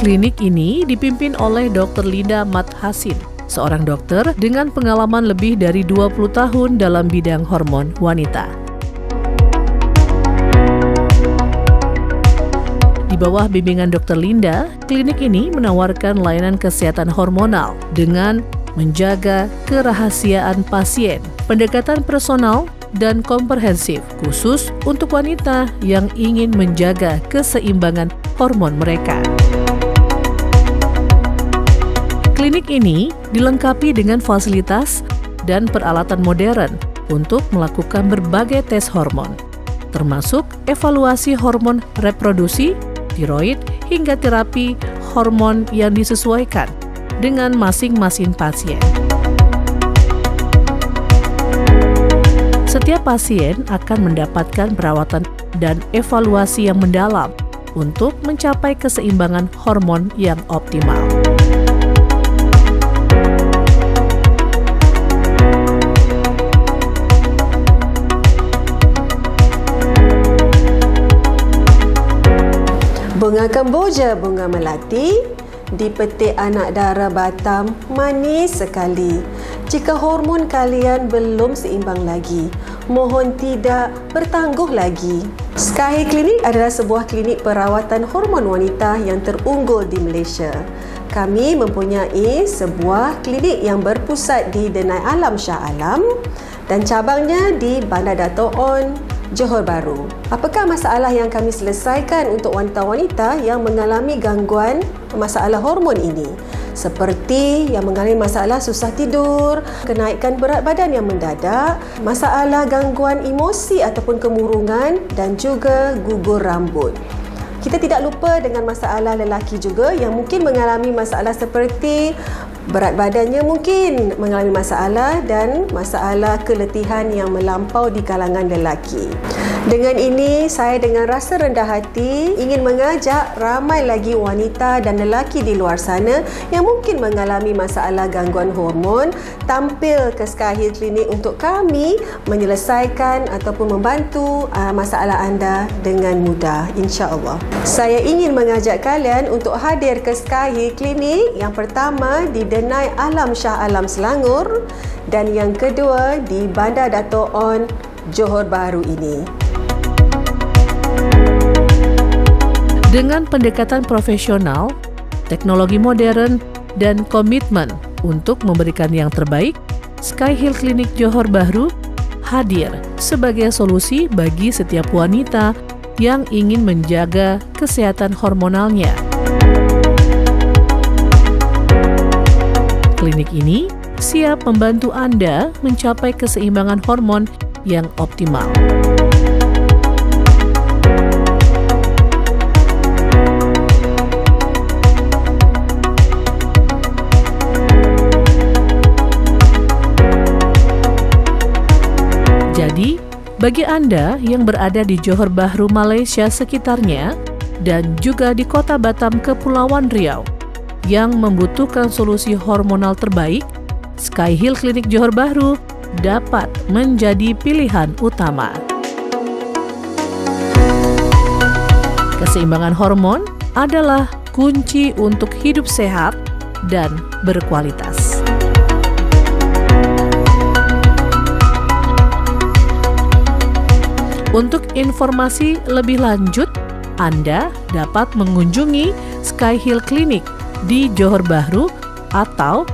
Klinik ini dipimpin oleh Dr. Linda Mathasin, seorang dokter dengan pengalaman lebih dari 20 tahun dalam bidang hormon wanita. Di bawah bimbingan Dr. Linda, klinik ini menawarkan layanan kesehatan hormonal dengan menjaga kerahasiaan pasien, pendekatan personal dan komprehensif khusus untuk wanita yang ingin menjaga keseimbangan hormon mereka. Klinik ini dilengkapi dengan fasilitas dan peralatan modern untuk melakukan berbagai tes hormon, termasuk evaluasi hormon reproduksi, tiroid, hingga terapi hormon yang disesuaikan dengan masing-masing pasien. Setiap pasien akan mendapatkan perawatan dan evaluasi yang mendalam untuk mencapai keseimbangan hormon yang optimal.
Bunga kemboja, bunga melati, di petik anak dara Batam manis sekali. Jika hormon kalian belum seimbang lagi, mohon tidak bertangguh lagi. Sky Hill Clinic adalah sebuah klinik perawatan hormon wanita yang terunggul di Malaysia. Kami mempunyai sebuah klinik yang berpusat di Denai Alam Shah Alam dan cabangnya di Bandar Dato' On, Johor Bahru. Apakah masalah yang kami selesaikan untuk wanita-wanita yang mengalami gangguan masalah hormon ini? Seperti yang mengalami masalah susah tidur, kenaikan berat badan yang mendadak, masalah gangguan emosi ataupun kemurungan dan juga gugur rambut. Kita tidak lupa dengan masalah lelaki juga yang mungkin mengalami masalah seperti berat badannya mungkin mengalami masalah dan masalah keletihan yang melampau di kalangan lelaki. Dengan ini, saya dengan rasa rendah hati ingin mengajak ramai lagi wanita dan lelaki di luar sana yang mungkin mengalami masalah gangguan hormon tampil ke Sky Hill Clinic untuk kami menyelesaikan ataupun membantu masalah anda dengan mudah, insya-Allah. Saya ingin mengajak kalian untuk hadir ke Sky Hill Clinic yang pertama di Denai Alam Shah Alam Selangor dan yang kedua di Bandar Dato' On, Johor Bahru ini.
Dengan pendekatan profesional, teknologi modern, dan komitmen untuk memberikan yang terbaik, Sky Hill Clinic Johor Bahru hadir sebagai solusi bagi setiap wanita yang ingin menjaga kesehatan hormonalnya. Klinik ini siap membantu Anda mencapai keseimbangan hormon yang optimal. Jadi, bagi Anda yang berada di Johor Bahru, Malaysia sekitarnya, dan juga di Kota Batam, Kepulauan Riau, yang membutuhkan solusi hormonal terbaik, Sky Hill Clinic Johor Bahru dapat menjadi pilihan utama. Keseimbangan hormon adalah kunci untuk hidup sehat dan berkualitas. Untuk informasi lebih lanjut, Anda dapat mengunjungi Sky Hill Clinic di Johor Bahru atau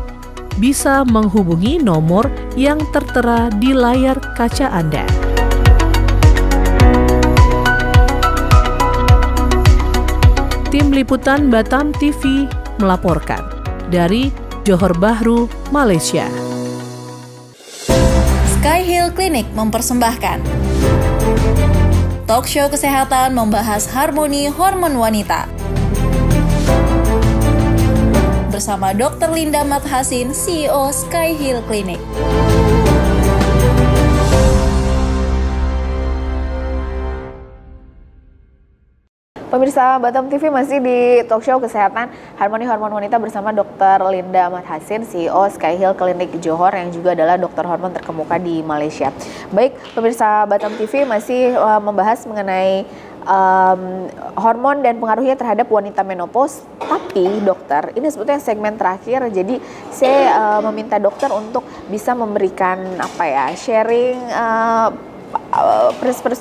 bisa menghubungi nomor yang tertera di layar kaca Anda. Tim Liputan Batam TV melaporkan dari Johor Bahru, Malaysia.
Sky Hill Clinic mempersembahkan talk show kesehatan membahas harmoni hormon wanita bersama Dr. Linda Mathasin, CEO Sky Hill Clinic.
Pemirsa Batam TV masih di talk show kesehatan Harmoni Hormon Wanita bersama Dr. Linda Mathasin, CEO Sky Hill Clinic Johor yang juga adalah dokter hormon terkemuka di Malaysia. Baik, pemirsa Batam TV masih membahas mengenai hormon dan pengaruhnya terhadap wanita menopause. Tapi dokter, ini sebetulnya segmen terakhir, jadi saya meminta dokter untuk bisa memberikan sharing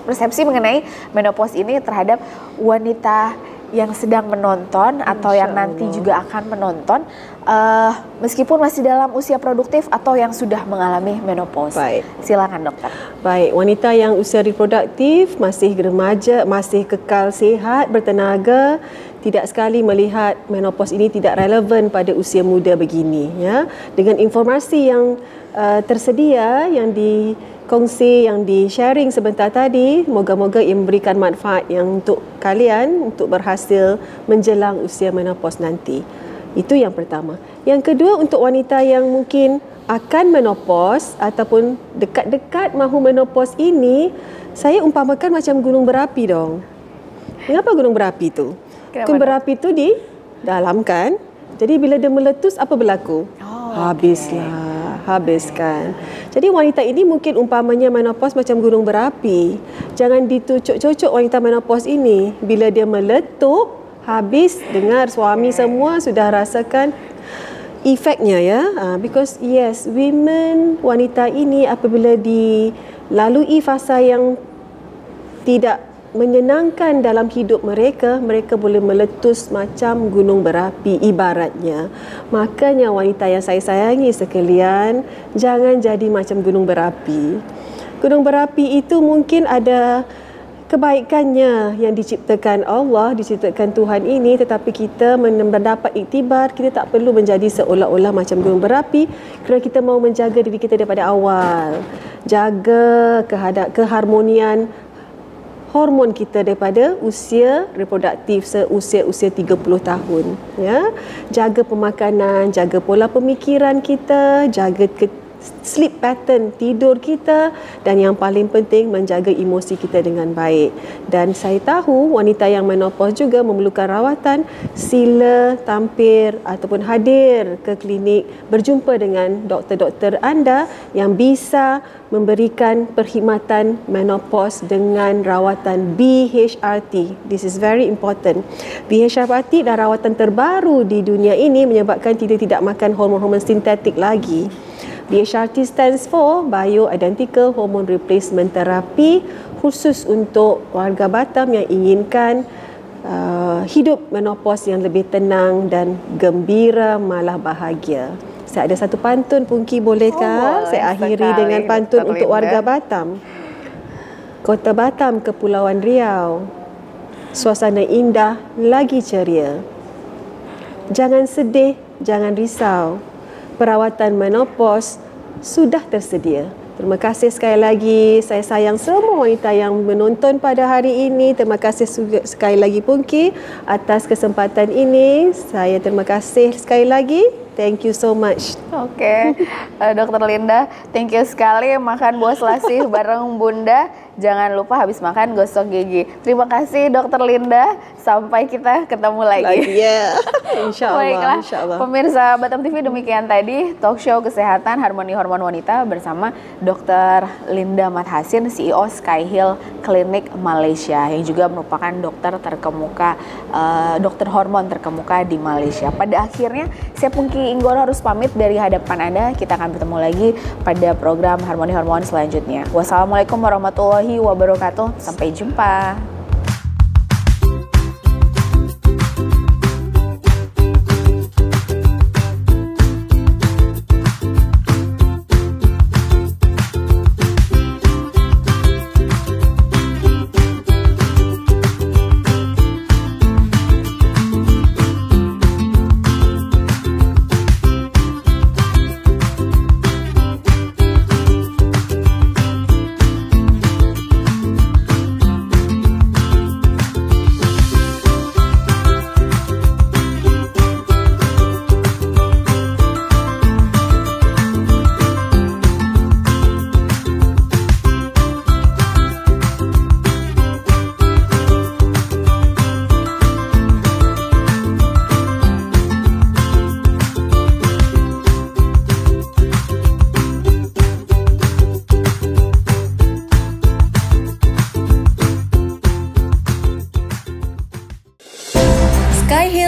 persepsi mengenai menopause ini terhadap wanita yang sedang menonton atau yang nanti juga akan menonton, meskipun masih dalam usia produktif atau yang sudah mengalami menopause.
Baik.
Silakan dokter.
Baik, wanita yang usia reproduktif, masih remaja, masih kekal sihat, bertenaga, tidak sekali melihat menopause ini tidak relevan pada usia muda begini, ya. Dengan informasi yang tersedia, yang dikongsi, yang di-sharing sebentar tadi, moga-moga ia memberikan manfaat yang untuk kalian untuk berhasil menjelang usia menopause nanti. Itu yang pertama. Yang kedua, untuk wanita yang mungkin akan menopause ataupun dekat-dekat mahu menopause ini, saya umpamakan macam gunung berapi dong. Mengapa gunung berapi tu? Gunung berapi tu di dalam kan. Jadi bila dia meletus, apa berlaku? Habislah, habiskan. Jadi wanita ini mungkin umpamanya menopause macam gunung berapi. Jangan ditucuk-cucuk wanita menopause ini. Bila dia meletup, habis, dengar suami semua sudah rasakan efeknya, ya. Because yes, wanita ini apabila dilalui fasa yang tidak menyenangkan dalam hidup mereka, mereka boleh meletus macam gunung berapi ibaratnya. Makanya wanita yang saya sayangi sekalian, jangan jadi macam gunung berapi. Gunung berapi itu mungkin ada kebaikannya yang diciptakan Allah, diciptakan Tuhan ini, tetapi kita mendapat iktibar, kita tak perlu menjadi seolah-olah macam gunung berapi kerana kita mahu menjaga diri kita daripada awal. Jaga keharmonian hormon kita daripada usia reproduktif seusia-usia 30 tahun, ya. Jaga pemakanan, jaga pola pemikiran kita, jaga sleep pattern tidur kita, dan yang paling penting menjaga emosi kita dengan baik. Dan saya tahu wanita yang menopause juga memerlukan rawatan. Sila tampil ataupun hadir ke klinik, berjumpa dengan doktor-doktor anda yang bisa memberikan perkhidmatan menopause dengan rawatan BHRT. This is very important. BHRT adalah rawatan terbaru di dunia ini menyebabkan kita tidak makan hormon-hormon sintetik lagi. BHRT stands for Bioidentical Hormone Replacement Therapy, khusus untuk warga Batam yang inginkan hidup menopause yang lebih tenang dan gembira, malah bahagia. Saya ada satu pantun, Pungki, bolehkah? Saya akhiri dengan pantun untuk warga Batam. Kota Batam, Kepulauan Riau, suasana indah lagi ceria. Jangan sedih, jangan risau. Perawatan menopause sudah tersedia. Terima kasih sekali lagi. Saya sayang semua wanita yang menonton pada hari ini. Terima kasih sekali lagi Pungki atas kesempatan ini. Saya terima kasih sekali lagi. Thank you so much.
Oke, Dr. Linda, thank you sekali. Makan buah selasih bareng Bunda. Jangan lupa habis makan gosok gigi. Terima kasih Dr. Linda. Sampai kita ketemu lagi.
Ya, insya Allah.
Baiklah,
insya Allah.
Pemirsa Batam TV, demikian tadi talk show kesehatan Harmoni Hormon Wanita bersama Dr. Linda Mathasin, CEO Sky Hill Clinic Malaysia, yang juga merupakan dokter terkemuka, dokter hormon terkemuka di Malaysia. Pada akhirnya, saya Pungki Inggoro harus pamit dari hadapan Anda. Kita akan bertemu lagi pada program Harmoni Hormon selanjutnya. Wassalamualaikum warahmatullahi wabarakatuh. Sampai jumpa.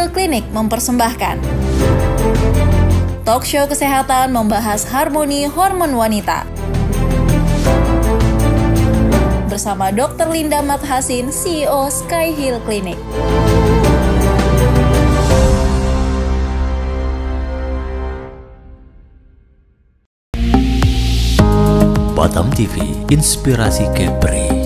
Hill Clinic mempersembahkan talk show kesehatan membahas harmoni hormon wanita bersama Dr. Linda Mathasin, CEO Sky Hill Clinic.
Batam TV, inspirasi Kepri.